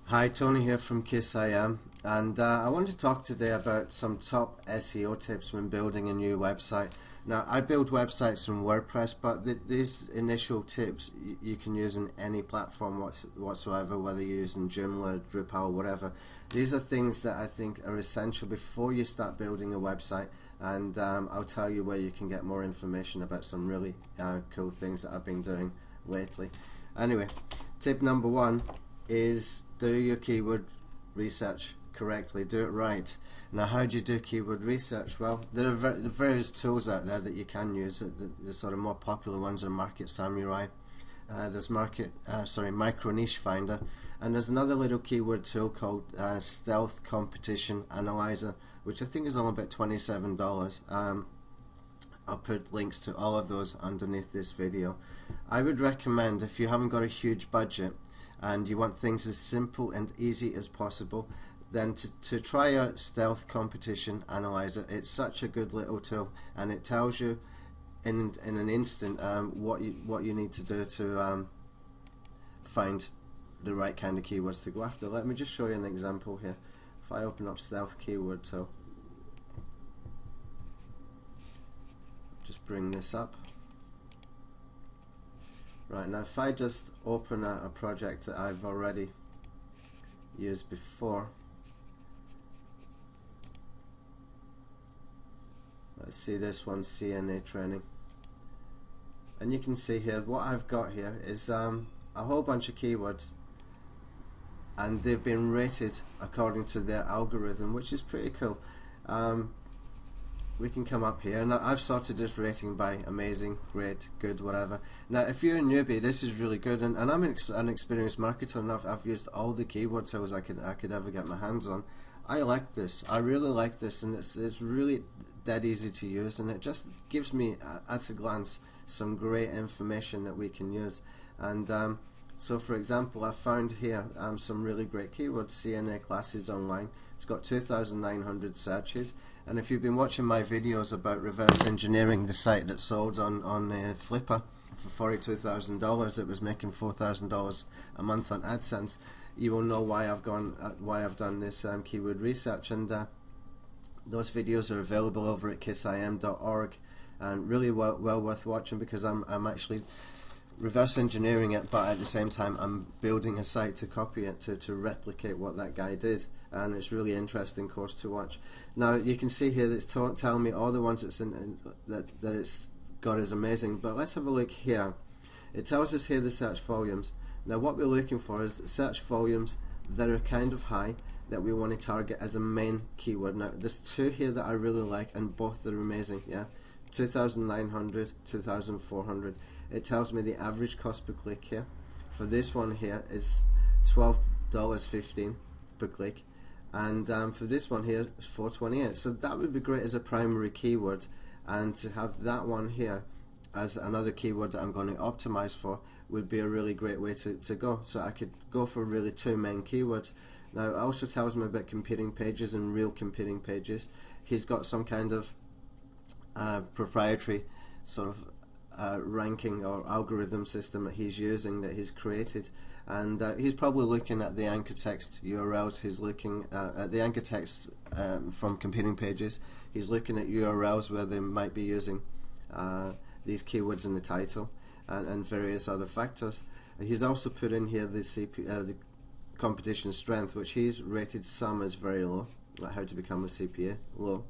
Hi, Tony here from KISSIM, and I want to talk today about some top SEO tips when building a new website. Now, I build websites from WordPress, but these initial tips you can use in any platform whatsoever, whether you're using Joomla, Drupal, whatever. These are things that I think are essential before you start building a website, and I'll tell you where you can get more information about some really cool things that I've been doing lately. Anyway, tip number one is do your keyword research correctly, do it right. Now, how do you do keyword research? Well, there are various tools out there that you can use. The sort of more popular ones are Market Samurai, there's Micro Niche Finder, and there's another little keyword tool called Stealth Competition Analyzer, which I think is only about $27. I'll put links to all of those underneath this video. I would recommend, if you haven't got a huge budget and you want things as simple and easy as possible, then to try out Stealth Competition Analyzer. It's such a good little tool, and it tells you in an instant what you need to do to find the right kind of keywords to go after. Let me just show you an example here. If I open up Stealth Keyword Tool, just bring this up. Right, now if I just open a project that I've already used before, let's see this one, CNA training, and you can see here what I've got here is a whole bunch of keywords, and they've been rated according to their algorithm, which is pretty cool. We can come up here, and I've sorted this rating by amazing, great, good, whatever. Now, if you're a newbie, this is really good, and I'm an experienced marketer, and I've used all the keyword tools I could ever get my hands on. I like this. I really like this, and it's really dead easy to use, and it just gives me at a glance some great information that we can use. And so, for example, I found here some really great keywords. CNA classes online. It's got 2,900 searches. And if you've been watching my videos about reverse engineering the site that sold on Flipper for $42,000, it was making $4,000 a month on AdSense, you will know why I've done this keyword research. And those videos are available over at kissim.org, and really well worth watching, because I'm actually reverse engineering it, but at the same time I'm building a site to copy it, to replicate what that guy did, and it's really interesting course to watch. Now you can see here that it's telling me all the ones that it's got is amazing, but let's have a look here. It tells us here the search volumes. Now what we're looking for is search volumes that are kind of high, that we want to target as a main keyword. Now there's two here that I really like, and both are amazing. 2,900, 2,400. It tells me the average cost per click here for this one here is $12.15 per click, and for this one here is $4.28. So that would be great as a primary keyword, and to have that one here as another keyword that I'm going to optimize for would be a really great way to go. So I could go for really two main keywords. Now it also tells me about competing pages and real competing pages. He's got some kind of proprietary sort of ranking or algorithm system that he's using, that he's created, and he's probably looking at the anchor text URLs. He's looking at the anchor text from competing pages. He's looking at URLs where they might be using these keywords in the title, and various other factors. And he's also put in here the competition strength, which he's rated some as very low, like how to become a CPA, low,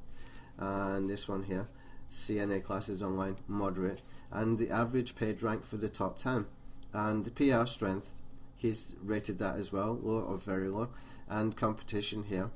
and this one here, CNA classes online, moderate, and the average page rank for the top 10. And the PR strength, he's rated that as well, low or very low, and competition here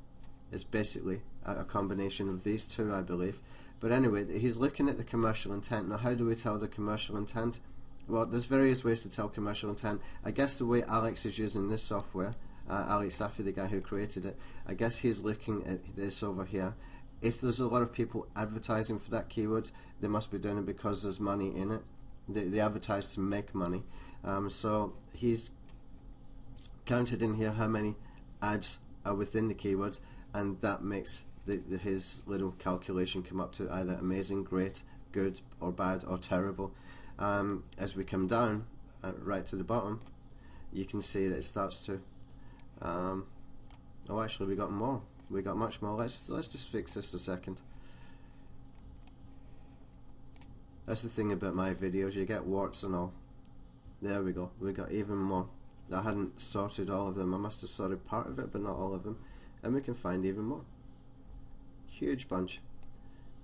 is basically a combination of these two, I believe. But anyway, he's looking at the commercial intent. Now how do we tell the commercial intent? Well, there's various ways to tell commercial intent. I guess the way Alex is using this software, Alex Safi, the guy who created it, I guess he's looking at this over here. If there's a lot of people advertising for that keyword, they must be doing it because there's money in it. They advertise to make money. So he's counted in here how many ads are within the keyword, and that makes his little calculation come up to either amazing, great, good, or bad, or terrible. As we come down right to the bottom, you can see that it starts to Oh, actually, we got more. We got much more. Let's just fix this a second. That's the thing about my videos, you get warts and all. There we go, we got even more. I hadn't sorted all of them, I must have sorted part of it but not all of them, and we can find even more. Huge bunch.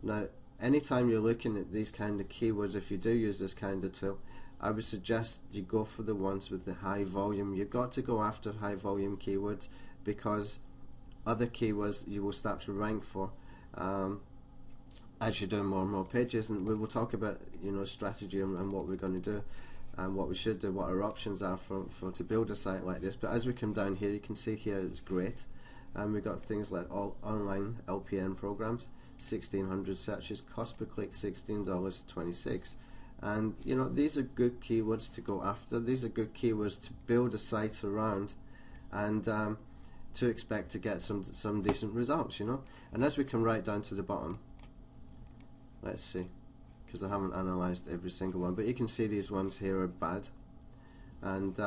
Now anytime you're looking at these kind of keywords, if you do use this kind of tool, I would suggest you go for the ones with the high volume. You've got to go after high volume keywords, because other keywords you will start to rank for as you're doing more and more pages, and we will talk about, you know, strategy and what we're going to do and what we should do, what our options are for to build a site like this. But as we come down here, you can see here it's great, and we've got things like all online LPN programs, 1600 searches, cost per click $16.26, and you know, these are good keywords to go after. These are good keywords to build a site around, and to expect to get some decent results, you know. And as we come right down to the bottom, let's see, because I haven't analyzed every single one, but you can see these ones here are bad, and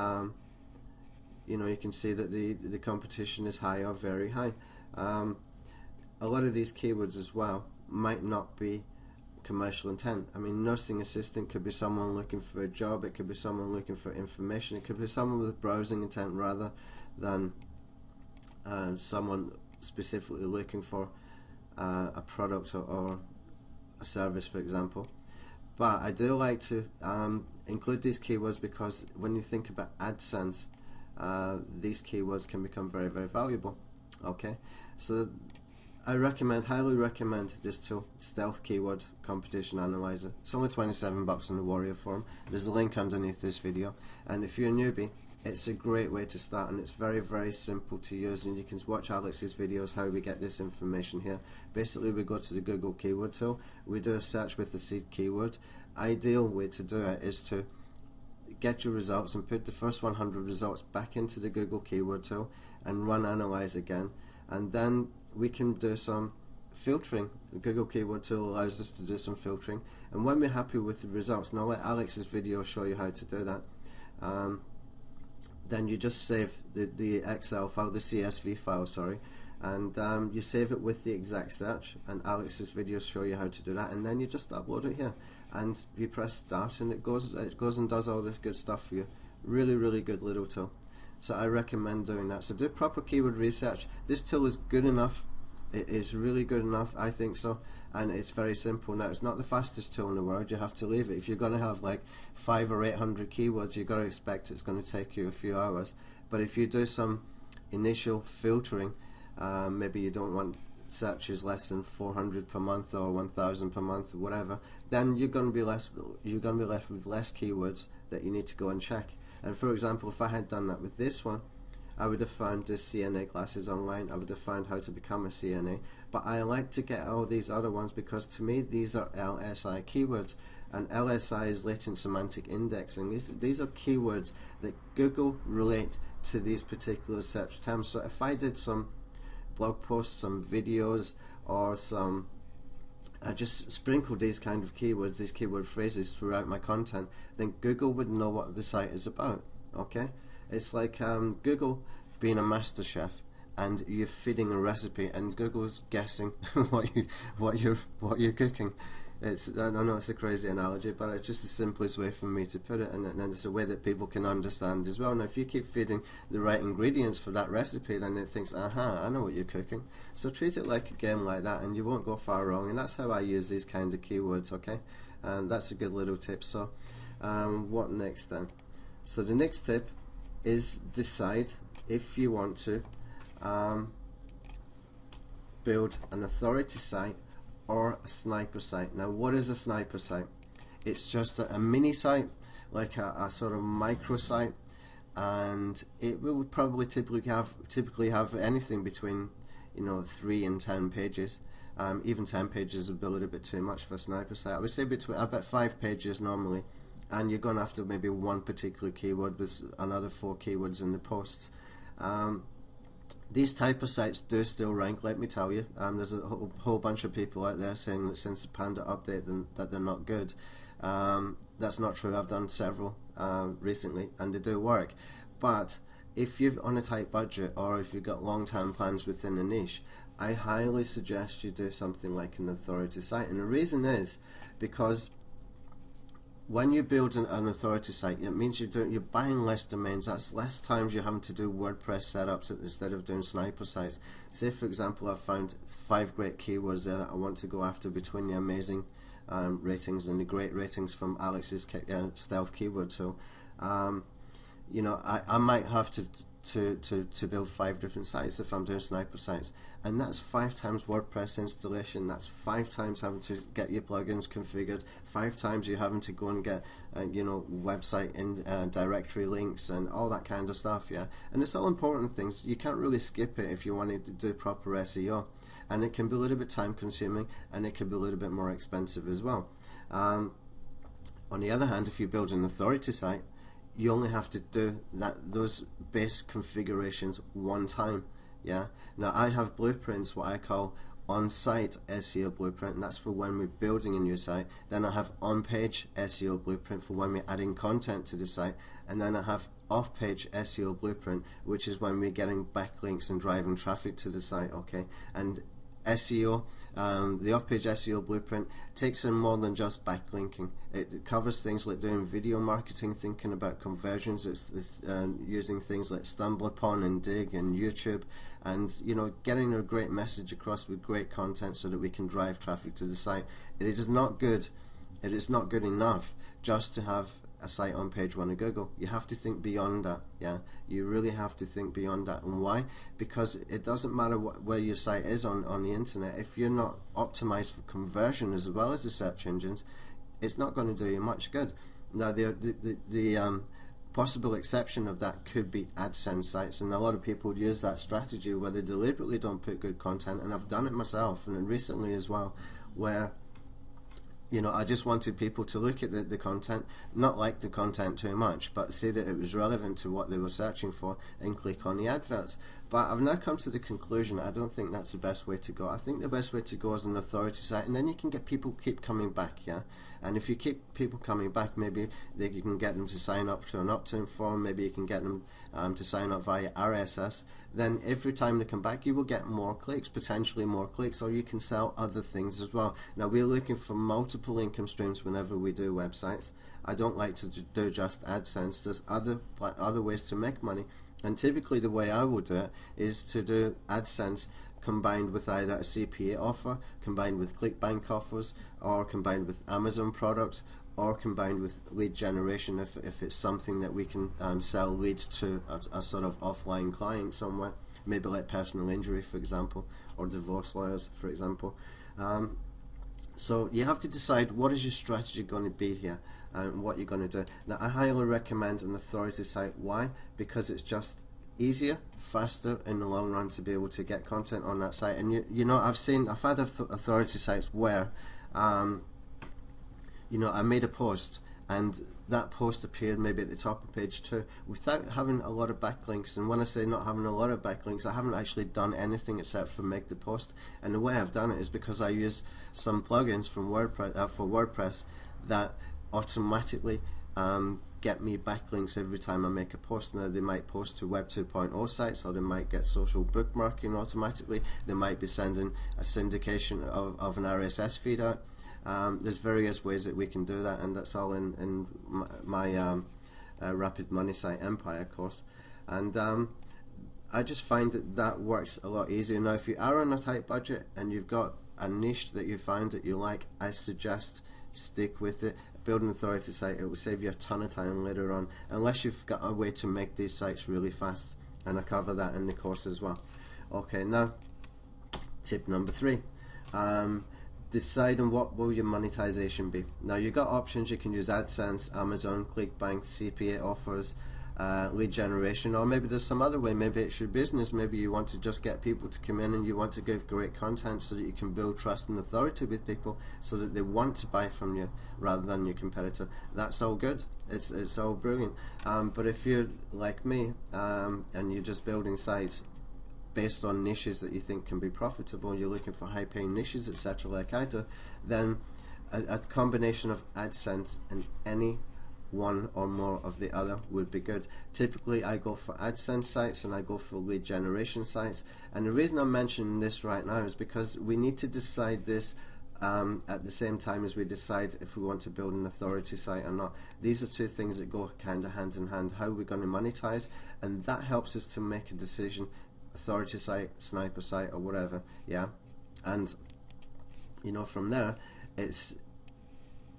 you know, you can see that the competition is high or very high. A lot of these keywords as well might not be commercial intent. I mean, nursing assistant could be someone looking for a job, it could be someone looking for information, it could be someone with browsing intent rather than someone specifically looking for a product or a service, for example. But I do like to include these keywords, because when you think about AdSense, these keywords can become very, very valuable. Okay, so I highly recommend this tool, Stealth Keyword Competition Analyzer. It's only 27 bucks on the Warrior Forum. There's a link underneath this video, and if you're a newbie, it's a great way to start, and it's very, very simple to use, and you can watch Alex's videos how we get this information here. Basically, we go to the Google keyword tool, we do a search with the seed keyword. Ideal way to do it is to get your results and put the first 100 results back into the Google keyword tool and run analyze again, and then we can do some filtering. The Google keyword tool allows us to do some filtering, and when we're happy with the results, and I'll let Alex's video show you how to do that, then you just save the Excel file, the CSV file, sorry, and you save it with the exact search, and Alex's videos show you how to do that, and then you just upload it here, and you press start, and it goes and does all this good stuff for you. Really, really good little tool. So I recommend doing that. So do proper keyword research. This tool is good enough. It is really good enough, I think so, and it's very simple. Now, it's not the fastest tool in the world, you have to leave it. If you're going to have like 500 or 800 keywords, you've got to expect it's going to take you a few hours. But if you do some initial filtering, maybe you don't want searches less than 400 per month or 1,000 per month or whatever, then you're going to be left with less keywords that you need to go and check. And for example, if I had done that with this one, I would have found the CNA classes online, I would have found how to become a CNA, but I like to get all these other ones because to me these are LSI keywords, and LSI is latent semantic indexing. These are keywords that Google relate to these particular search terms. So if I did some blog posts, some videos, or I just sprinkled these kind of keywords, these keyword phrases throughout my content, then Google would know what the site is about. Okay, it's like Google being a master chef, and you're feeding a recipe, and Google's guessing what you're cooking. I know it's a crazy analogy, but it's just the simplest way for me to put it, and it's a way that people can understand as well. Now, if you keep feeding the right ingredients for that recipe, then it thinks, aha, I know what you're cooking. So treat it like a game like that, and you won't go far wrong. And that's how I use these kind of keywords. Okay, and that's a good little tip. So, what next then? So the next tip is decide if you want to build an authority site or a sniper site. Now, what is a sniper site? It's just a mini site, like a sort of micro site, and it will probably typically have anything between 3 and 10 pages. Even 10 pages would be a little bit too much for a sniper site. I would say between about 5 pages normally, and you're going after maybe one particular keyword with another 4 keywords in the posts. These type of sites do still rank, let me tell you. There's a whole bunch of people out there saying that since the Panda update that they're not good. That's not true. I've done several recently and they do work. But if you're on a tight budget or if you've got long-term plans within a niche, I highly suggest you do something like an authority site. And the reason is because when you build an authority site, it means you're buying less domains. That's less times you're having to do WordPress setups instead of doing sniper sites. Say, for example, I've found 5 great keywords there that I want to go after between the amazing ratings and the great ratings from Alex's stealth keyword tool. You know, I might have to build 5 different sites if I'm doing sniper sites, and that's 5 times WordPress installation, that's 5 times having to get your plugins configured, 5 times you having to go and get you know, website in directory links and all that kind of stuff. Yeah, and it's all important things. You can't really skip it if you want to do proper SEO, and it can be a little bit time consuming, and it can be a little bit more expensive as well. On the other hand, if you build an authority site, you only have to do those base configurations one time. Yeah. Now I have blueprints, what I call on-site SEO blueprint, and that's for when we're building a new site. Then I have on-page SEO blueprint for when we're adding content to the site, and then I have off-page SEO blueprint, which is when we're getting backlinks and driving traffic to the site. Okay, and SEO, the off-page SEO blueprint takes in more than just backlinking. It covers things like doing video marketing, thinking about conversions. It's using things like StumbleUpon and Dig and YouTube, and you know, getting a great message across with great content so that we can drive traffic to the site. It is not good. It is not good enough just to have a site on page 1 of Google. You have to think beyond that. Yeah, you really have to think beyond that. And why? Because it doesn't matter where your site is on the internet. If you're not optimized for conversion as well as the search engines, it's not going to do you much good. Now the possible exception of that could be AdSense sites, and a lot of people use that strategy where they deliberately don't put good content, and I've done it myself and recently as well, where you know, I just wanted people to look at the content, not like the content too much, but see that it was relevant to what they were searching for and click on the adverts. But I've now come to the conclusion I don't think that's the best way to go. I think the best way to go is an authority site, and then you can get people keep coming back. Yeah, and if you keep people coming back, maybe you can get them to sign up to an opt-in form, maybe you can get them to sign up via RSS. Then every time they come back, you will get more clicks, potentially more clicks, or you can sell other things as well. Now, we're looking for multiple income streams whenever we do websites. I don't like to do just AdSense. There's other ways to make money, and typically the way I would do it is to do AdSense combined with either a CPA offer, combined with ClickBank offers, or combined with Amazon products, or combined with lead generation if it's something that we can sell leads to a sort of offline client somewhere, maybe like personal injury, for example, or divorce lawyers, for example. So you have to decide what is your strategy going to be here and what you're going to do. Now, I highly recommend an authority site. Why? Because it's just easier, faster in the long run to be able to get content on that site. And you know, I've had authority sites where you know, I made a post and that post appeared maybe at the top of page 2 without having a lot of backlinks. And when I say not having a lot of backlinks, I haven't actually done anything except for make the post. And the way I've done it is because I use some plugins from WordPress for WordPress that automatically get me backlinks every time I make a post. Now, they might post to Web 2.0 sites, or they might get social bookmarking automatically. They might be sending a syndication of an RSS feed out. There's various ways that we can do that, and that's all in my Rapid Money site Empire course. And I just find that works a lot easier. Now, if you are on a tight budget and you've got a niche that you find that you like, I suggest stick with it. Build an authority site. It will save you a ton of time later on, unless you've got a way to make these sites really fast, and I cover that in the course as well. Okay, now tip number 3. Decide on what will your monetization be. Now, you've got options. You can use AdSense, Amazon, ClickBank, CPA offers, lead generation, or maybe there's some other way. Maybe it's your business. Maybe you want to just get people to come in and you want to give great content so that you can build trust and authority with people so that they want to buy from you rather than your competitor. That's all good. It's all brilliant. But if you're like me and you're just building sites based on niches that you think can be profitable, you're looking for high paying niches, etc., like I do, then a combination of AdSense and any one or more of the other would be good. Typically I go for AdSense sites and I go for lead generation sites, and the reason I'm mentioning this right now is because we need to decide this at the same time as we decide if we want to build an authority site or not. These are two things that go kind of hand in hand. How are we going to monetize? And that helps us to make a decision, authority site, sniper site, or whatever. Yeah, and you know, from there it's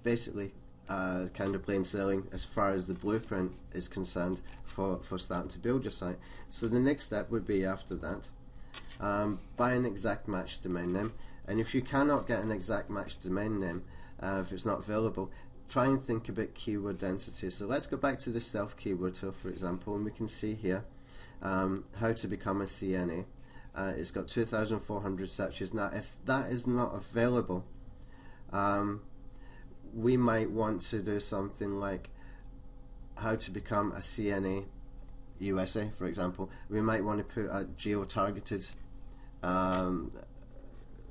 basically kind of plain sailing as far as the blueprint is concerned for starting to build your site. So the next step would be after that, buy an exact match domain name. And if you cannot get an exact match domain name, if it's not available, try and think about keyword density. So let's go back to the stealth keyword tool, for example, and we can see here how to become a CNA. It's got 2,400 searches. Now if that is not available, we might want to do something like how to become a CNA USA, for example. We might want to put a geo-targeted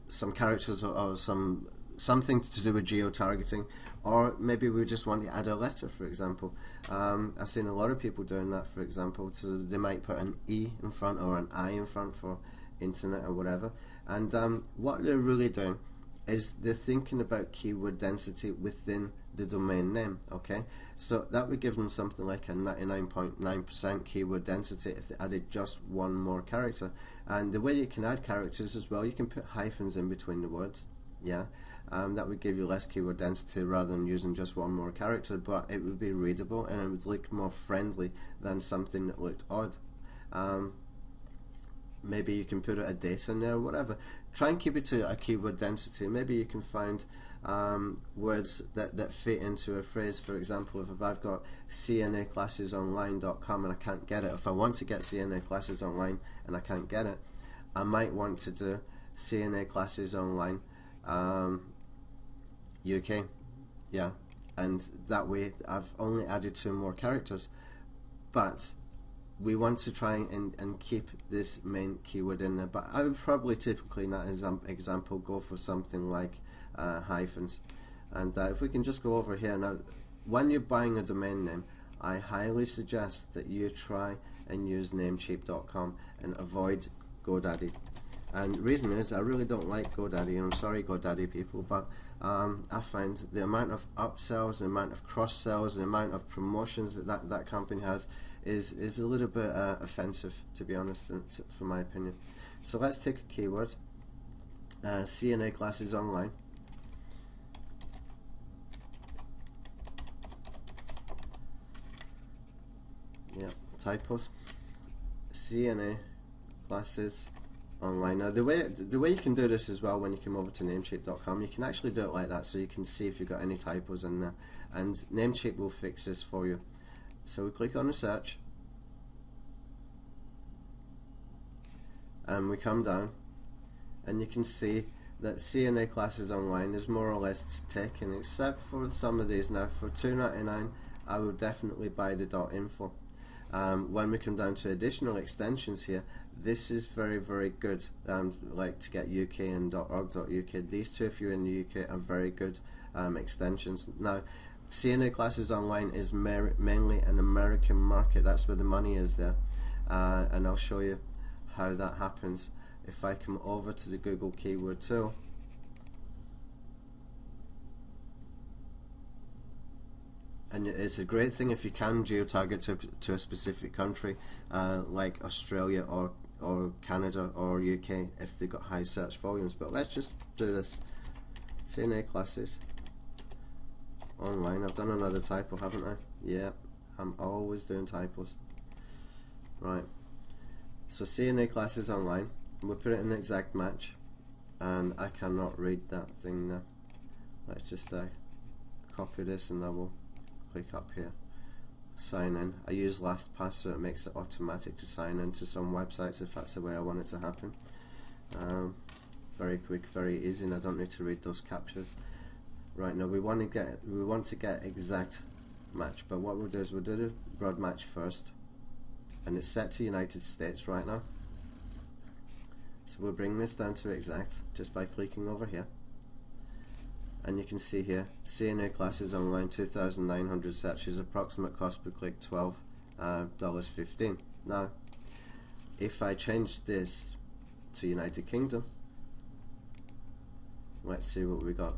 some characters or something to do with geo-targeting, or maybe we just want to add a letter, for example. I've seen a lot of people doing that, for example, so they might put an E in front or an I in front for internet or whatever, and what they're really doing is they're thinking about keyword density within the domain name. Okay, so that would give them something like a 99.9% keyword density if they added just one more character. And the way you can add characters as well, you can put hyphens in between the words. Yeah, that would give you less keyword density rather than using just one more character, but it would be readable and it would look more friendly than something that looked odd. Maybe you can put a date in there, whatever. Try and keep it to a keyword density. Maybe you can find words that fit into a phrase. For example, if I've got cnaclassesonline.com and I can't get it, if I want to get CNA classes online and I can't get it, I might want to do CNA classes online UK. Yeah, and that way I've only added 2 more characters, but we want to try and keep this main keyword in there. But I would probably typically in that example go for something like hyphens. And if we can just go over here now, when you're buying a domain name, I highly suggest that you try and use namecheap.com and avoid GoDaddy. And the reason is I really don't like GoDaddy, and I'm sorry GoDaddy people, but I find the amount of upsells, the amount of cross sells, the amount of promotions that company has is a little bit offensive, to be honest, for my opinion. So let's take a keyword, CNA classes online. Yeah, typos. CNA classes online. Now the way you can do this as well, when you come over to namecheap.com, you can actually do it like that, so you can see if you've got any typos in there, and Namecheap will fix this for you. So we click on the search and we come down, and you can see that CNA classes online is more or less taken, except for some of these. Now for $2.99 I would definitely buy the .info. When we come down to additional extensions here, this is very, very good, like to get UK and .org.uk. These two, if you're in the UK, are very good extensions. Now CNA classes online is mainly an American market. That's where the money is there, and I'll show you how that happens. If I come over to the Google keyword tool, and it's a great thing if you can geo-target to a specific country, like Australia or Canada or UK, if they've got high search volumes. But let's just do this. CNA classes online. I've done another typo, haven't I? Yeah, I'm always doing typos. Right, so CNA classes online, we'll put it in the exact match, and I cannot read that thing now. Let's just copy this, and I will click up here, sign in. I use LastPass, so it makes it automatic to sign into some websites if that's the way I want it to happen. Very quick, very easy, and I don't need to read those captures. Right, now we want to get exact match, but what we'll do is we'll do the broad match first, and it's set to United States right now. So we'll bring this down to exact just by clicking over here, and you can see here CNA classes online, 2,900 searches, approximate cost per click $12.15. Now if I change this to United Kingdom, let's see what we got.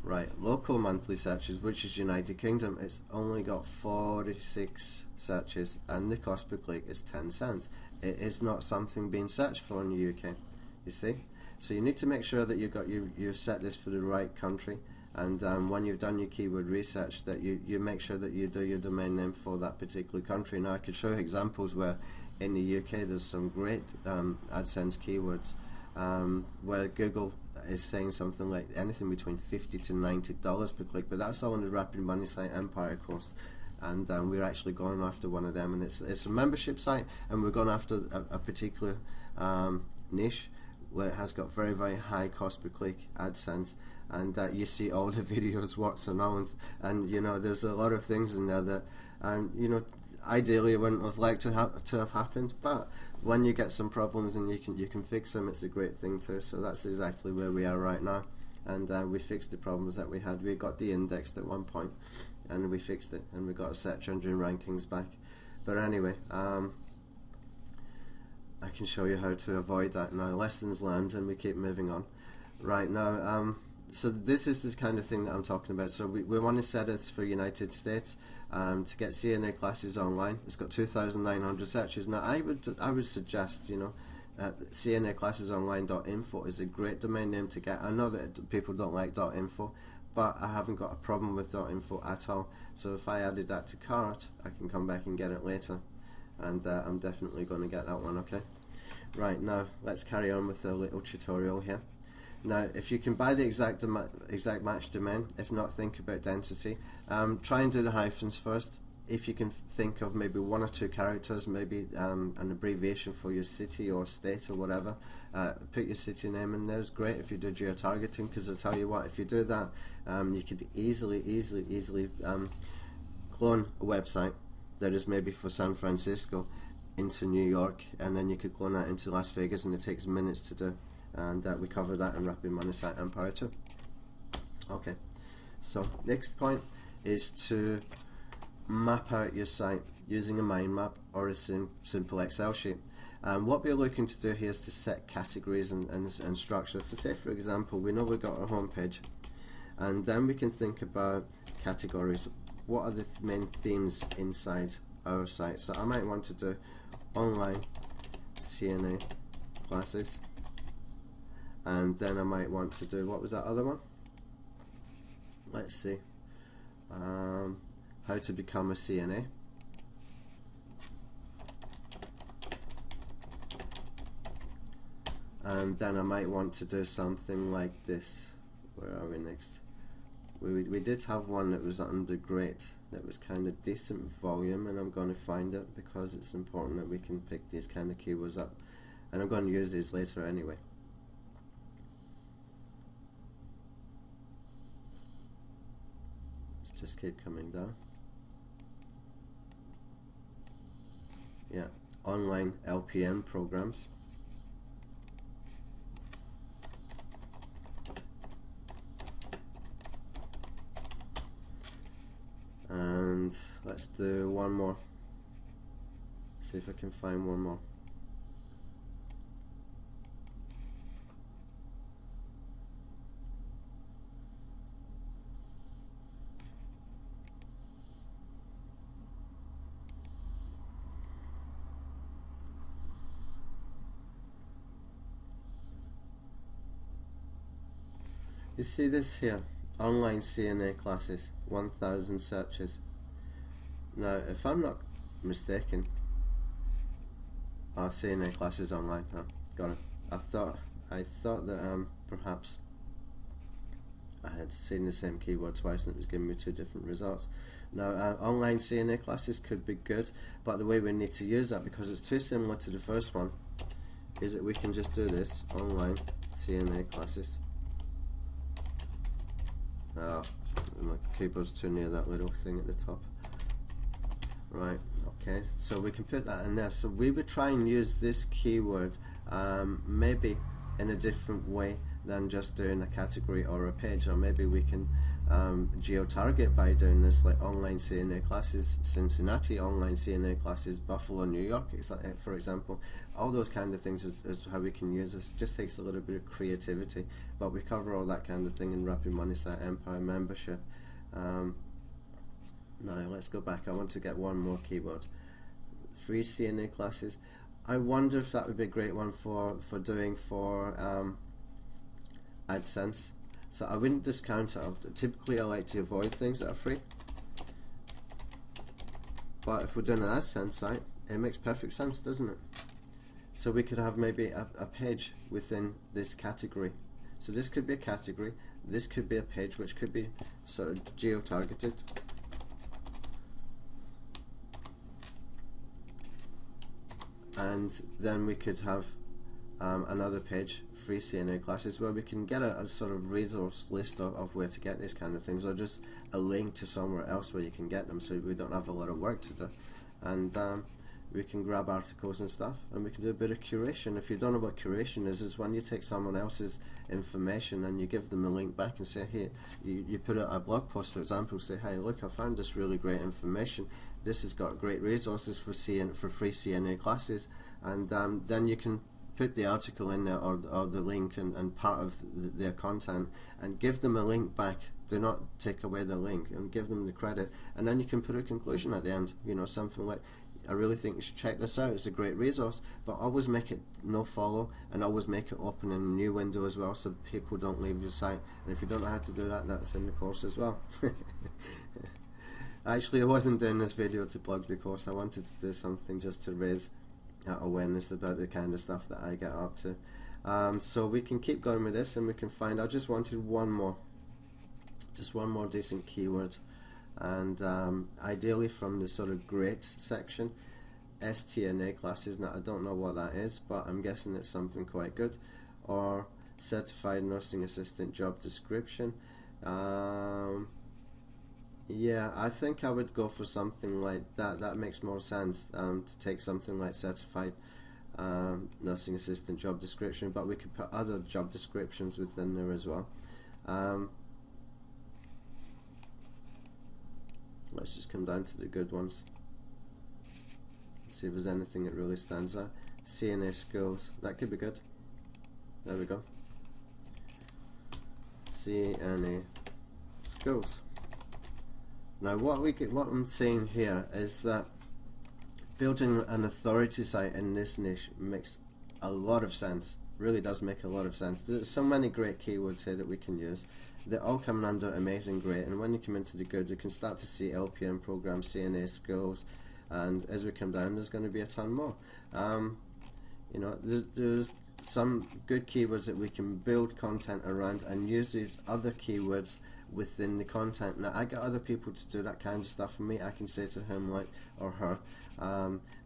Right, local monthly searches, which is United Kingdom, it's only got 46 searches and the cost per click is 10 cents. It is not something being searched for in the UK, you see. So you need to make sure that you've set this for the right country, and when you've done your keyword research, that you make sure that you do your domain name for that particular country. Now I could show you examples where in the UK there's some great AdSense keywords where Google is saying something like anything between $50 to $90 per click, but that's all on the Rapid Money site Empire course, and we're actually going after one of them, and it's a membership site, and we're going after a particular niche where it has got very, very high cost per click AdSense, and you see all the videos, what's and owns, and you know there's a lot of things in there that you know ideally I wouldn't have liked to have happened, but when you get some problems and you can fix them, it's a great thing too. So that's exactly where we are right now, and we fixed the problems that we had. We got de-indexed at one point and we fixed it, and we got our search engine rankings back. But anyway, I can show you how to avoid that now. Lessons learned, and we keep moving on. Right now, so this is the kind of thing that I'm talking about. So we want to set it for United States to get CNA classes online. It's got 2,900 searches. Now I would suggest, you know, CNA classes online.info is a great domain name to get. I know that people don't like .info, but I haven't got a problem with .info at all. So if I added that to cart, I can come back and get it later, and I'm definitely going to get that one. Okay. Right, now let's carry on with a little tutorial here. Now, if you can buy the exact match domain, if not, think about density. Try and do the hyphens first. If you can think of maybe 1 or 2 characters, maybe an abbreviation for your city or state or whatever, put your city name in there. It's great if you do geo-targeting, because I tell you what, if you do that, you could easily clone a website that is maybe for San Francisco into New York, and then you could clone that into Las Vegas, and it takes minutes to do. And we cover that in Rapid Money site Empire too. Okay, so next point is to map out your site using a mind map or a simple Excel sheet. What we're looking to do here is to set categories and structures. So say for example, we know we've got our home page, and then we can think about categories. What are the main themes inside our site? So I might want to do online CNA classes, and then I might want to do, what was that other one? Let's see, how to become a CNA. And then I might want to do something like this. Where are we next? We did have one that was under great, that was kind of decent volume, and I'm going to find it because it's important that we can pick these kind of keywords up, and I'm going to use these later anyway. Let's just keep coming down. Yeah, online LPN programs. And let's do one more. See if I can find one more. You see this here, online CNA classes, 1,000 searches. Now, if I'm not mistaken, CNA classes online. Got it. I thought that perhaps I had seen the same keyword twice and it was giving me 2 different results. Now, online CNA classes could be good, but the way we need to use that, because it's too similar to the first one, is that we can just do this, online CNA classes. Oh, my keyboard's too near that little thing at the top. Right, okay, so we can put that in there. So we would try and use this keyword maybe in a different way than just doing a category or a page, or maybe we can geo-target by doing this, like online CNA classes Cincinnati, online CNA classes Buffalo, New York, for example. All those kind of things is how we can use this. Just takes a little bit of creativity, but we cover all that kind of thing in Rapid Money Site Empire membership. Now let's go back. I want to get one more keyword. Free CNA classes. I wonder if that would be a great one for doing for AdSense. So I wouldn't discount it. Typically I like to avoid things that are free, but if we're doing an AdSense site, it makes perfect sense, doesn't it? So we could have maybe a page within this category. So this could be a category, this could be a page, which could be sort of geo-targeted. And then we could have another page, free CNA classes, where we can get a sort of resource list of where to get these kind of things, or just a link to somewhere else where you can get them, so we don't have a lot of work to do. And we can grab articles and stuff, and we can do a bit of curation. If you don't know what curation is when you take someone else's information and you give them a link back and say, hey, you put out a blog post, for example, say, hey, look, I found this really great information. This has got great resources for free CNA classes, and then you can put the article in there, or the link and part of their content, and give them a link back. Do not take away the link, and give them the credit, and then you can put a conclusion at the end, you know, something like, I really think you should check this out, it's a great resource, but always make it no follow, and always make it open in a new window as well, so people don't leave your site. And if you don't know how to do that, that's in the course as well. Actually, I wasn't doing this video to plug the course. I wanted to do something just to raise awareness about the kind of stuff that I get up to. So we can keep going with this, and we can find, I just wanted one more decent keyword, and ideally from the sort of great section. STNA classes, now I don't know what that is, but I'm guessing it's something quite good. Or certified nursing assistant job description. Yeah, I think I would go for something like that. That makes more sense, to take something like certified nursing assistant job description, but we could put other job descriptions within there as well. Let's just come down to the good ones. See if there's anything that really stands out. CNA skills, that could be good. There we go. CNA skills. Now what I'm saying here is that building an authority site in this niche makes a lot of sense. Really does make a lot of sense. There's so many great keywords here that we can use. They're all coming under amazing, great, and when you come into the good, you can start to see LPN program, CNA skills, and as we come down, there's going to be a ton more. You know, there's some good keywords that we can build content around and use these other keywords within the content. Now I get other people to do that kind of stuff for me. I can say to him, like, or her,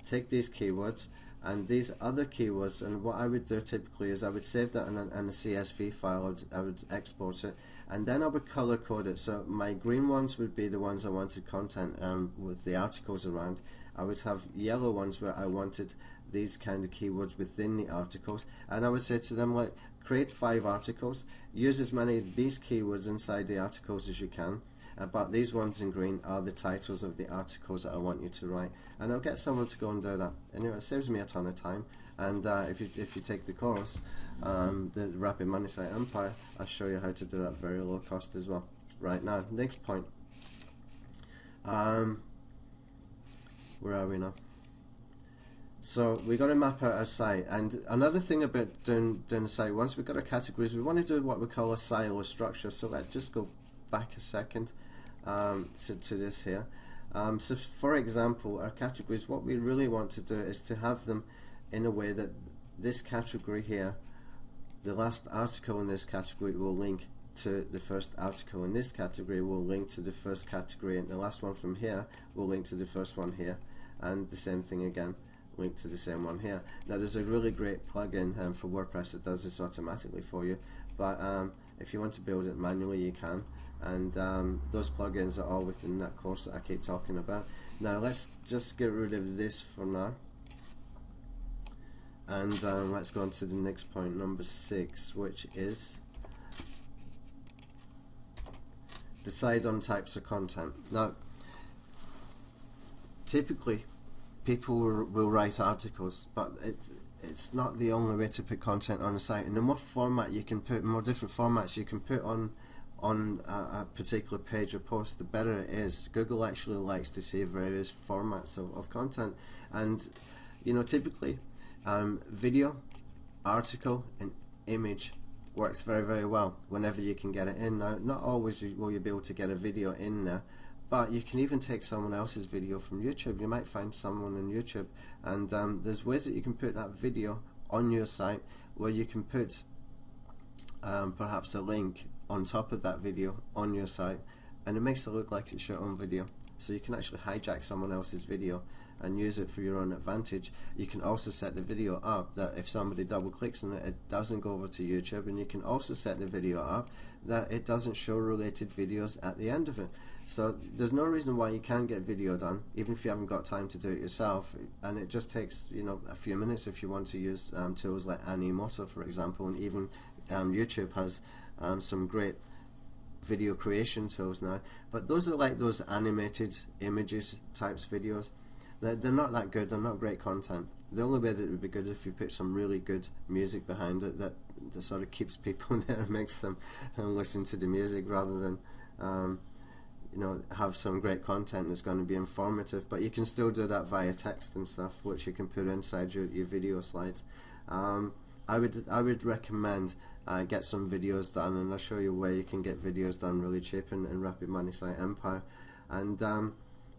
take these keywords and these other keywords, and what I would do typically is I would save that in a CSV file. I would export it, and then I would color code it. So my green ones would be the ones I wanted content with the articles around. I would have yellow ones where I wanted these kind of keywords within the articles, and I would say to them, like, create 5 articles, use as many of these keywords inside the articles as you can, but these ones in green are the titles of the articles that I want you to write, and I'll get someone to go and do that. Anyway, it saves me a ton of time, and if you take the course, the Rapid Money Site Empire, I'll show you how to do that at very low cost as well. Right, now, next point. Where are we now? So we got to map out our site, and another thing about doing a site, once we've got our categories, we want to do what we call a silo structure. So let's just go back a second to this here. So for example, our categories, what we really want to do is to have them in a way that this category here, the last article in this category will link to the first article in this category, will link to the first category, and the last one from here will link to the first one here, and the same thing again, link to the same one here. Now there's a really great plugin for WordPress that does this automatically for you, but if you want to build it manually, you can. and those plugins are all within that course that I keep talking about. Now let's just get rid of this for now, and let's go on to the next point, number 6, which is decide on types of content. Now typically people will write articles, but it's not the only way to put content on a site, and the more format you can put, more different formats you can put on a particular page or post, the better it is. Google actually likes to see various formats of content, and you know, typically video, article and image works very, very well whenever you can get it in. Now not always will you be able to get a video in there, but you can even take someone else's video from YouTube. You might find someone on YouTube, and there's ways that you can put that video on your site where you can put perhaps a link on top of that video on your site, and it makes it look like it's your own video. So you can actually hijack someone else's video and use it for your own advantage. You can also set the video up that if somebody double clicks on it, it doesn't go over to YouTube, and you can also set the video up that it doesn't show related videos at the end of it. So there's no reason why you can't get video done, even if you haven't got time to do it yourself, and it just takes, you know, a few minutes if you want to use tools like Animoto, for example, and even YouTube has some great video creation tools now. But those are like those animated images types videos. They're not that good, they're not great content. The only way that it would be good if you put some really good music behind it that sort of keeps people there and makes them listen to the music, rather than you know, have some great content that's going to be informative. But you can still do that via text and stuff, which you can put inside your video slides. I would recommend get some videos done, and I'll show you where you can get videos done really cheap in Rapid Money Site Empire. And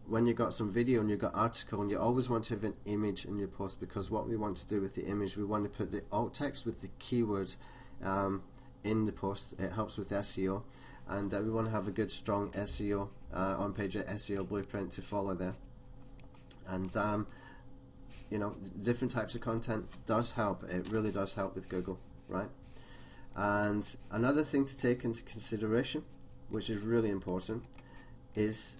when you've got some video and you've got article, and you always want to have an image in your post, because what we want to do with the image, we want to put the alt text with the keyword in the post. It helps with SEO, and we want to have a good strong SEO on page SEO blueprint to follow there. And you know, different types of content does help. It really does help with Google, right? And another thing to take into consideration, which is really important, is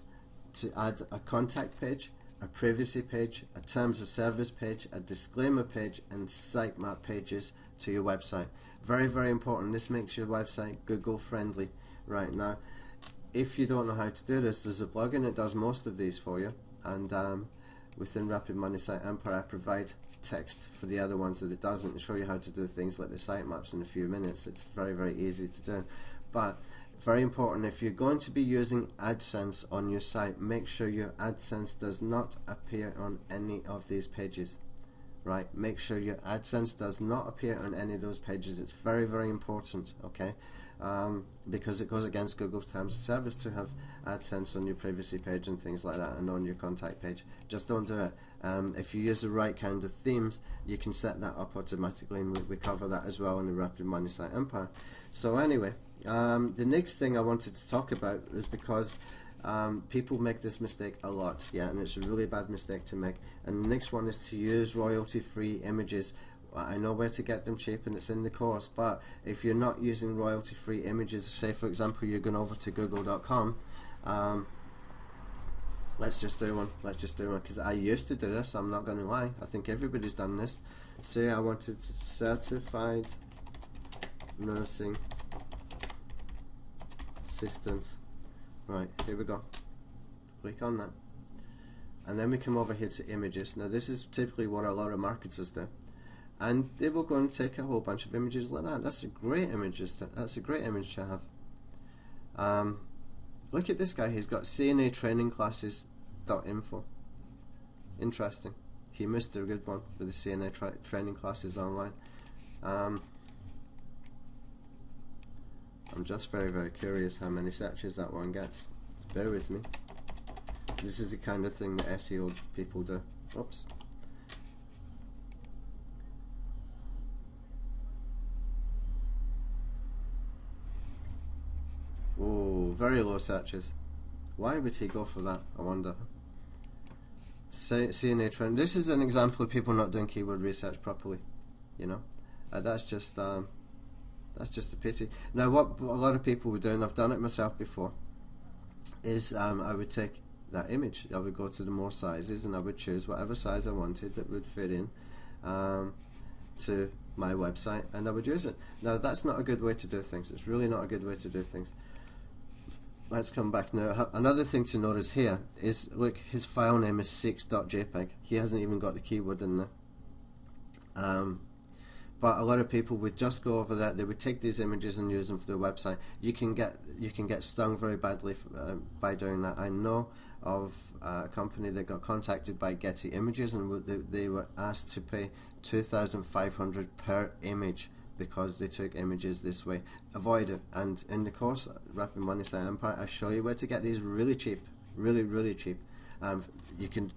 to add a contact page, a privacy page, a terms of service page, a disclaimer page, and sitemap pages to your website. Very, very important. This makes your website Google friendly. Right now, if you don't know how to do this, there's a plugin that does most of these for you, and within Rapid Money Site Empire I provide text for the other ones that it doesn't, to show you how to do things like the sitemaps in a few minutes. It's very, very easy to do. But very important, if you're going to be using AdSense on your site, make sure your AdSense does not appear on any of these pages. Right? Make sure your AdSense does not appear on any of those pages. It's very, very important, okay? Because it goes against Google's terms of service to have AdSense on your privacy page and things like that, and on your contact page. Just don't do it. If you use the right kind of themes, you can set that up automatically, and we cover that as well in the Rapid Money Site Empire. So anyway, the next thing I wanted to talk about is because people make this mistake a lot, yeah, and it's a really bad mistake to make. And the next one is to use royalty-free images. I know where to get them cheap, and it's in the course, but if you're not using royalty-free images, say for example you're going over to google.com, let's just do one, because I used to do this, I'm not going to lie, I think everybody's done this. Say I wanted certified nursing assistant. Right, here we go. Click on that, and then we come over here to images. Now this is typically what a lot of marketers do, and they will go and take a whole bunch of images like that. That's a great image. That's a great image to have. Look at this guy. He's got CNA training classes.info. Interesting. He missed a good one with the CNA training classes online. I'm just very, very curious how many searches that one gets. Bear with me. This is the kind of thing that SEO people do. Oops. Oh, very low searches. Why would he go for that, I wonder? CNA trend. This is an example of people not doing keyword research properly. You know, that's just That's just a pity. Now what a lot of people were doing, I've done it myself before, is I would take that image, I would go to the more sizes and I would choose whatever size I wanted that would fit in to my website, and I would use it. Now that's not a good way to do things. It's really not a good way to do things. Let's come back now. Another thing to notice here is, look, his file name is 6.jpg. He hasn't even got the keyword in there. But a lot of people would just go over that. They would take these images and use them for their website. You can get stung very badly by doing that. I know of a company that got contacted by Getty Images, and they were asked to pay $2,500 per image because they took images this way. Avoid it. And in the course, Rapid Money Site Empire, I show you where to get these really cheap, really cheap. You can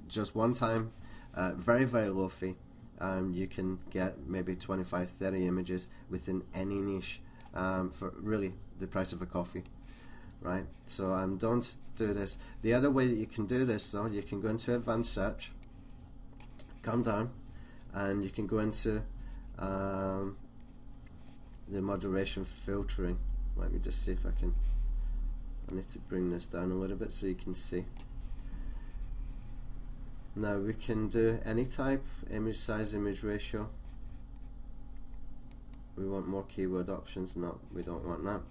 just one time, very low fee. You can get maybe 25-30 images within any niche for really the price of a coffee, right? So don't do this. The other way that you can do this, though, you can go into advanced search, come down, and you can go into the moderation filtering. Let me just see if I can. I need to bring this down a little bit so you can see. Now we can do any type, image size, image ratio. We want more keyword options. No, we don't want that.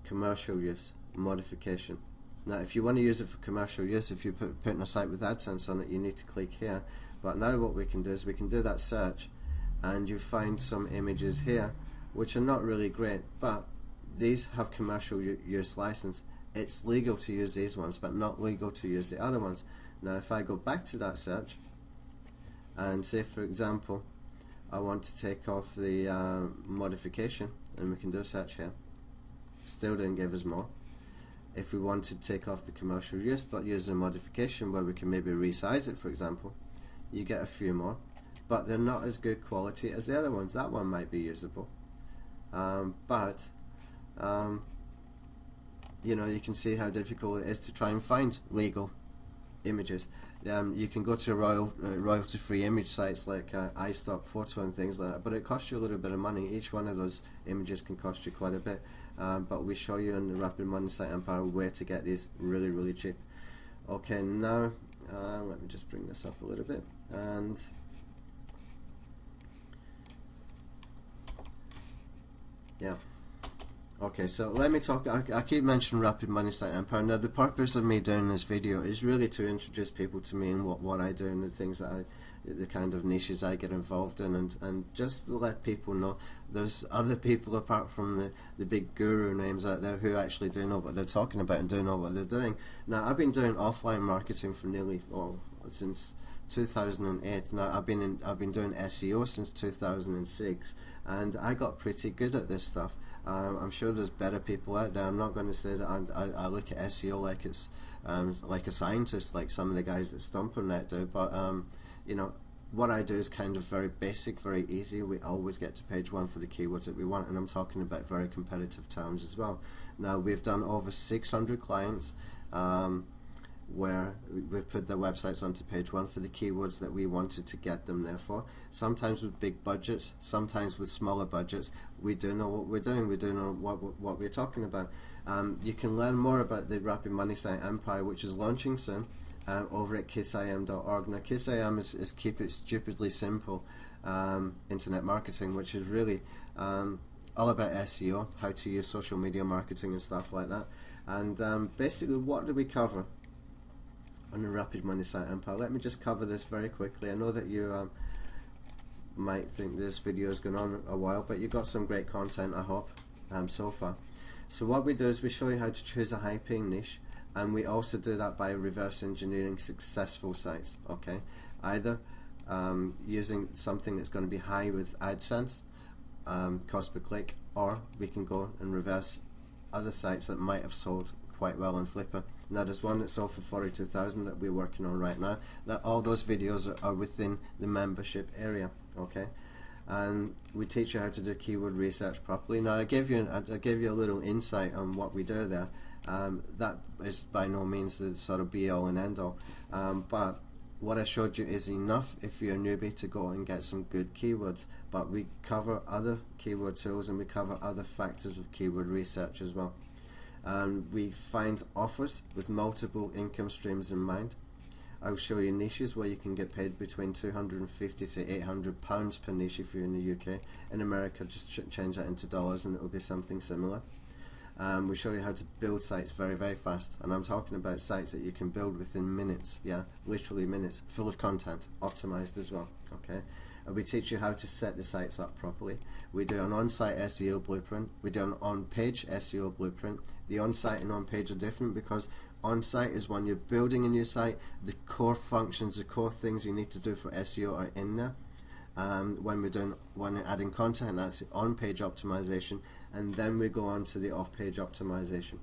Commercial use, modification. Now if you want to use it for commercial use, if you're putting a site with AdSense on it, you need to click here. But now what we can do is we can do that search, and you find some images here which are not really great, but these have commercial use license. It's legal to use these ones, but not legal to use the other ones. Now if I go back to that search and say, for example, I want to take off the modification, and we can do a search here, still didn't give us more. If we want to take off the commercial use but use a modification where we can maybe resize it, for example, you get a few more, but they're not as good quality as the other ones. That one might be usable, but you know, you can see how difficult it is to try and find legal images. You can go to royalty-free image sites like iStock Photo and things like that, but it costs you a little bit of money. Each one of those images can cost you quite a bit, but we show you in the Rapid Money Site Empire where to get these really cheap. Okay, now let me just bring this up a little bit, and yeah. Okay, so let me talk. I keep mentioning Rapid Money Site Empire. Now, the purpose of me doing this video is really to introduce people to me and what I do and the things that the kind of niches I get involved in, and just to let people know there's other people apart from the big guru names out there who actually do know what they're talking about and do know what they're doing. Now, I've been doing offline marketing for nearly since 2008. Now, I've been doing SEO since 2006, and I got pretty good at this stuff. I'm sure there's better people out there. I'm not going to say that I look at SEO like it's like a scientist, like some of the guys that Stompernet do, but you know, what I do is kind of very basic, very easy. We always get to page 1 for the keywords that we want, and I'm talking about very competitive terms as well. Now, we've done over 600 clients where we've put their websites onto page 1 for the keywords that we wanted to get them there for. Sometimes with big budgets, sometimes with smaller budgets. We do know what we're doing. We do know what we're talking about. You can learn more about the Rapid Money Site Empire, which is launching soon, over at kissim.org. Now, KissIM is keep it stupidly simple internet marketing, which is really all about SEO, how to use social media marketing and stuff like that. And basically, what do we cover on the Rapid Money Site Empire? Let me just cover this very quickly. I know that you might think this video has gone on a while, but you got some great content, I hope, so far. So what we do is we show you how to choose a high-paying niche, and we also do that by reverse engineering successful sites. Okay, either using something that's going to be high with AdSense, cost per click, or we can go and reverse other sites that might have sold quite well on Flipper. Now, there's one that's sold for 42,000 that we're working on right now. That all those videos are within the membership area. Okay, and we teach you how to do keyword research properly. Now, I gave you a little insight on what we do there. That is by no means the sort of be all and end all, but what I showed you is enough if you're a newbie to go and get some good keywords, but we cover other keyword tools and we cover other factors of keyword research as well. We find offers with multiple income streams in mind. I'll show you niches where you can get paid between £250 to £800 per niche if you're in the UK. In America, just change that into dollars and it will be something similar. We show you how to build sites very, very fast, and I'm talking about sites that you can build within minutes, yeah, literally minutes, full of content, optimized as well, okay? And we teach you how to set the sites up properly. We do an on-site SEO blueprint, we do an on-page SEO blueprint. The on-site and on-page are different because on-site is when you're building a new site, the core functions, the core things you need to do for SEO are in there. When we're adding content, that's the on-page optimization, and then we go on to the off-page optimization.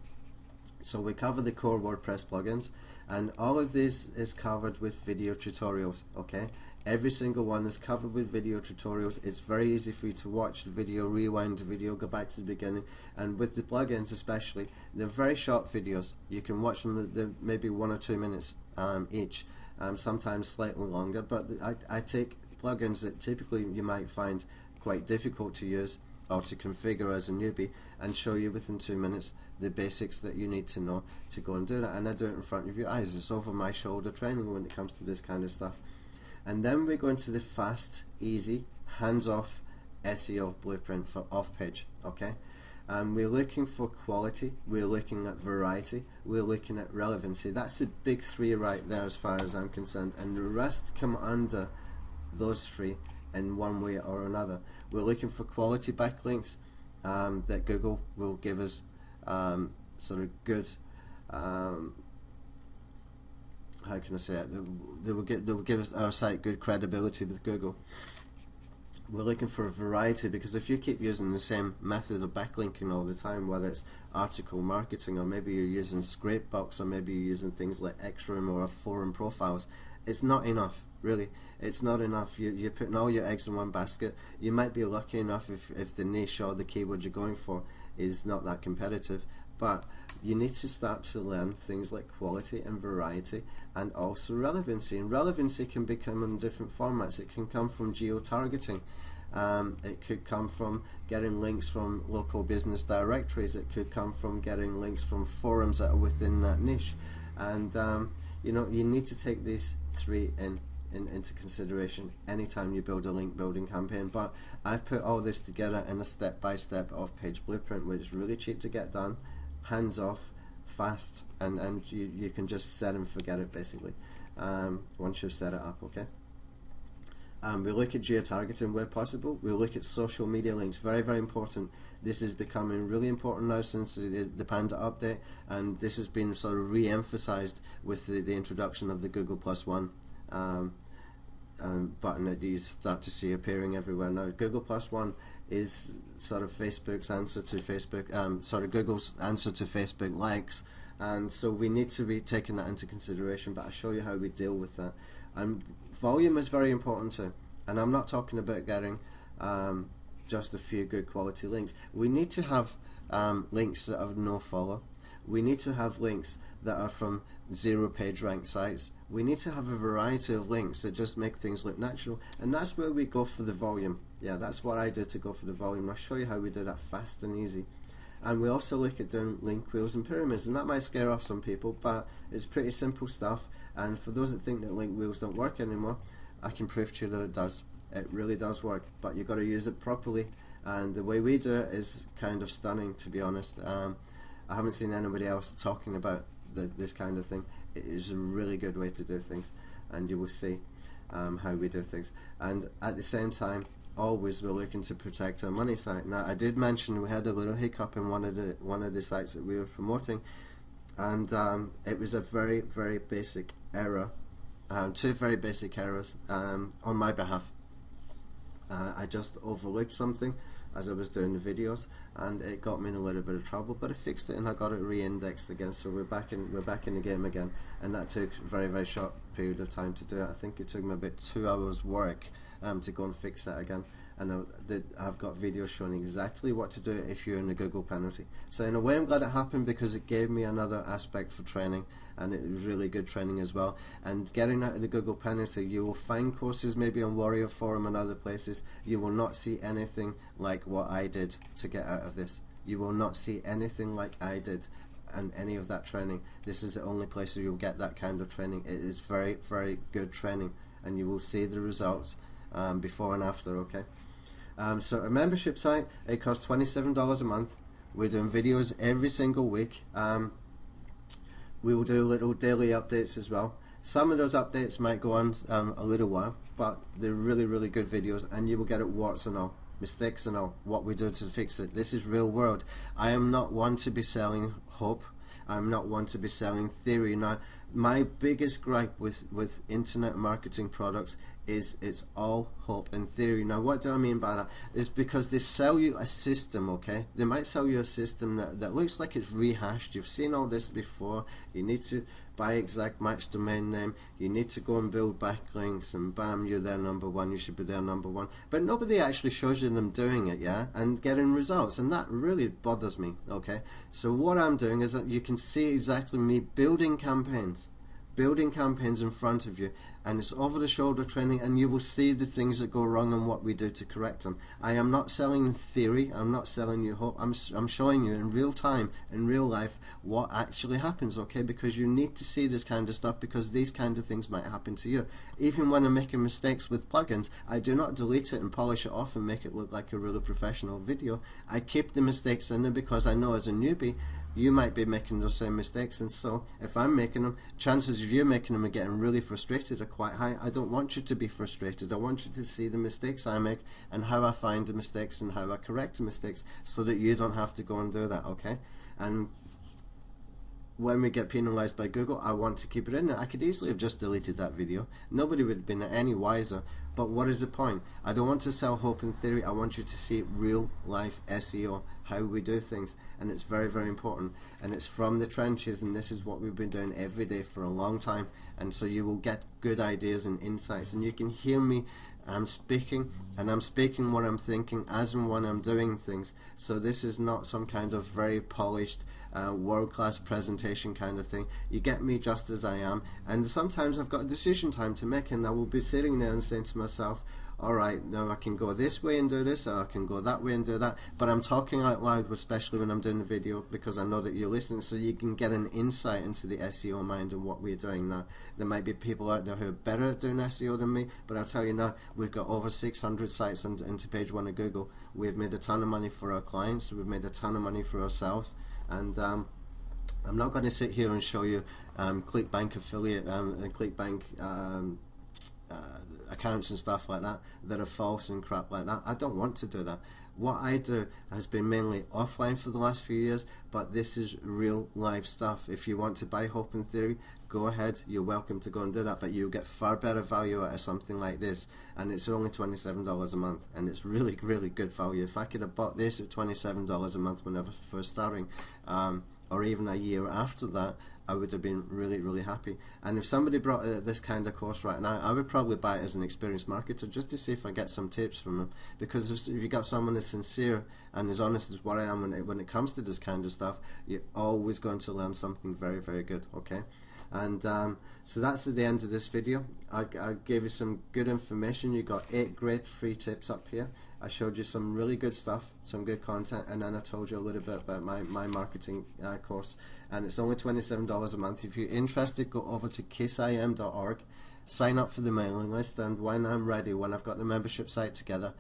So we cover the core WordPress plugins, and all of this is covered with video tutorials, okay? Every single one is covered with video tutorials. It's very easy for you to watch the video, rewind the video, go back to the beginning, and with the plugins especially, they're very short videos. You can watch them, they're maybe 1 or 2 minutes each, sometimes slightly longer, but I take plugins that typically you might find quite difficult to use or to configure as a newbie and show you within 2 minutes the basics that you need to know to go and do that, and I do it in front of your eyes. It's over my shoulder training when it comes to this kind of stuff. And then we go into the fast, easy, hands-off SEO blueprint for off-page, okay? We're looking for quality, we're looking at variety, we're looking at relevancy. That's the big three right there as far as I'm concerned, and the rest come under those three in one way or another. We're looking for quality backlinks that Google will give us sort of good, how can I say it? They will give us our site good credibility with Google. We're looking for a variety, because if you keep using the same method of backlinking all the time, whether it's article marketing or maybe you're using Scrapebox or maybe you're using things like Xroom or forum profiles, it's not enough, really. It's not enough. You're putting all your eggs in one basket. You might be lucky enough if the niche or the keyword you're going for is not that competitive, but you need to start to learn things like quality and variety and also relevancy. And relevancy can become in different formats. It can come from geo-targeting. It could come from getting links from local business directories. It could come from getting links from forums that are within that niche. And you know, you need to take these three into consideration anytime you build a link building campaign. But I've put all this together in a step-by-step off-page blueprint, which is really cheap to get done, hands off, fast, and you can just set and forget it basically once you've set it up, okay? We look at geo-targeting where possible. We look at social media links, very, very important. This is becoming really important now since the Panda update, and this has been sort of re-emphasized with the introduction of the Google +1 button that you start to see appearing everywhere now. Google +1 is sort of Facebook's answer to Facebook, sort of Google's answer to Facebook likes, and so we need to be taking that into consideration, but I'll show you how we deal with that. And volume is very important too, and I'm not talking about getting just a few good quality links. We need to have links that are no follow. We need to have links that are from 0 page ranked sites. We need to have a variety of links that just make things look natural, and that's where we go for the volume. Yeah, that's what I do to go for the volume. I'll show you how we do that fast and easy. And we also look at doing link wheels and pyramids, and that might scare off some people, but it's pretty simple stuff. And for those that think that link wheels don't work anymore, I can prove to you that it does. It really does work, but you've got to use it properly, and the way we do it is kind of stunning, to be honest. I haven't seen anybody else talking about this kind of thing. It is a really good way to do things, and you will see how we do things. And at the same time, always we're looking to protect our money site. Now, I did mention we had a little hiccup in one of the sites that we were promoting, and it was a very, very basic error, 2 very basic errors on my behalf. I just overlooked something as I was doing the videos, and it got me in a little bit of trouble, but I fixed it and I got it re-indexed again, so we're back in the game again, and that took a very, very short period of time to do it. I think it took me about 2 hours work to go and fix that again, and I've got videos showing exactly what to do if you're in the Google penalty. So in a way I'm glad it happened, because it gave me another aspect for training, and it was really good training as well. And getting out of the Google penalty, you will find courses maybe on Warrior Forum and other places. You will not see anything like what I did to get out of this. You will not see anything like I did and any of that training. This is the only place where you'll get that kind of training. It is very, very good training, and you will see the results before and after. Okay, so a membership site, it costs $27 a month. We're doing videos every single week. We will do little daily updates as well. Some of those updates might go on a little while, but they're really, really good videos, and you will get it warts and all, mistakes and all, what we do to fix it. This is real world. I am not one to be selling hope. I'm not one to be selling theory. Now, my biggest gripe with internet marketing products is it's all hope and theory. Now, what do I mean by that? Is because they sell you a system, okay? They might sell you a system that looks like it's rehashed. You've seen all this before. You need to buy exact match domain name. You need to go and build backlinks, and bam, you're there number one. You should be there number one. But nobody actually shows you them doing it, yeah, and getting results, and that really bothers me, okay? So what I'm doing is that you can see exactly me building campaigns in front of you, and it's over the shoulder training, and you will see the things that go wrong and what we do to correct them. I am not selling theory. I'm not selling you hope. I'm showing you in real time, in real life, what actually happens, okay? Because you need to see this kind of stuff, because these kind of things might happen to you. Even when I'm making mistakes with plugins, I do not delete it and polish it off and make it look like a really professional video. I keep the mistakes in there, because I know as a newbie you might be making those same mistakes, and so if I'm making them, chances of you making them and getting really frustrated are quite high. I don't want you to be frustrated. I want you to see the mistakes I make and how I find the mistakes and how I correct the mistakes, so that you don't have to go and do that, okay? And when we get penalized by Google, I want to keep it in there. I could easily have just deleted that video. Nobody would have been any wiser. But what is the point? I don't want to sell hope and theory. I want you to see real life SEO, how we do things, and it's very, very important. And it's from the trenches, and this is what we've been doing every day for a long time. And so you will get good ideas and insights, and you can hear me. I'm speaking, and I'm speaking what I'm thinking as and when I'm doing things. So this is not some kind of very polished world-class presentation kind of thing. You get me just as I am, and sometimes I've got a decision time to make, and I will be sitting there and saying to myself, alright, now I can go this way and do this, or I can go that way and do that, but I'm talking out loud, especially when I'm doing the video, because I know that you're listening, so you can get an insight into the SEO mind and what we're doing now. There might be people out there who are better at doing SEO than me, but I'll tell you now, we've got over 600 sites into page 1 of Google. We've made a ton of money for our clients, we've made a ton of money for ourselves, and I'm not going to sit here and show you ClickBank affiliate and ClickBank accounts and stuff like that are false and crap like that. I don't want to do that. What I do has been mainly offline for the last few years, but this is real life stuff. If you want to buy hope and theory, go ahead, you're welcome to go and do that, but you'll get far better value out of something like this, and it's only $27 a month, and it's really, really good value. If I could have bought this at $27 a month when I was first starting, or even a year after that, I would have been really, really happy. And if somebody brought this kind of course right now, I would probably buy it as an experienced marketer, just to see if I get some tips from them. Because if you got someone as sincere and as honest as what I am when it comes to this kind of stuff, you're always going to learn something very, very good, okay? And so that's at the end of this video. I gave you some good information. You got 8 great free tips up here. I showed you some really good stuff, some good content, and then I told you a little bit about my marketing course, and it's only $27 a month. If you're interested, go over to kissim.org, sign up for the mailing list, and when I'm ready, when I've got the membership site together,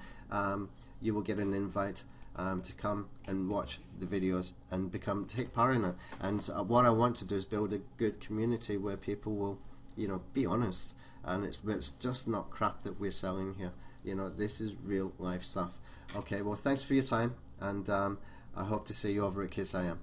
you will get an invite to come and watch the videos and take part in it. And what I want to do is build a good community where people will, you know, be honest, and it's just not crap that we're selling here. You know, this is real life stuff. Okay, well, thanks for your time, and I hope to see you over at KISSIM.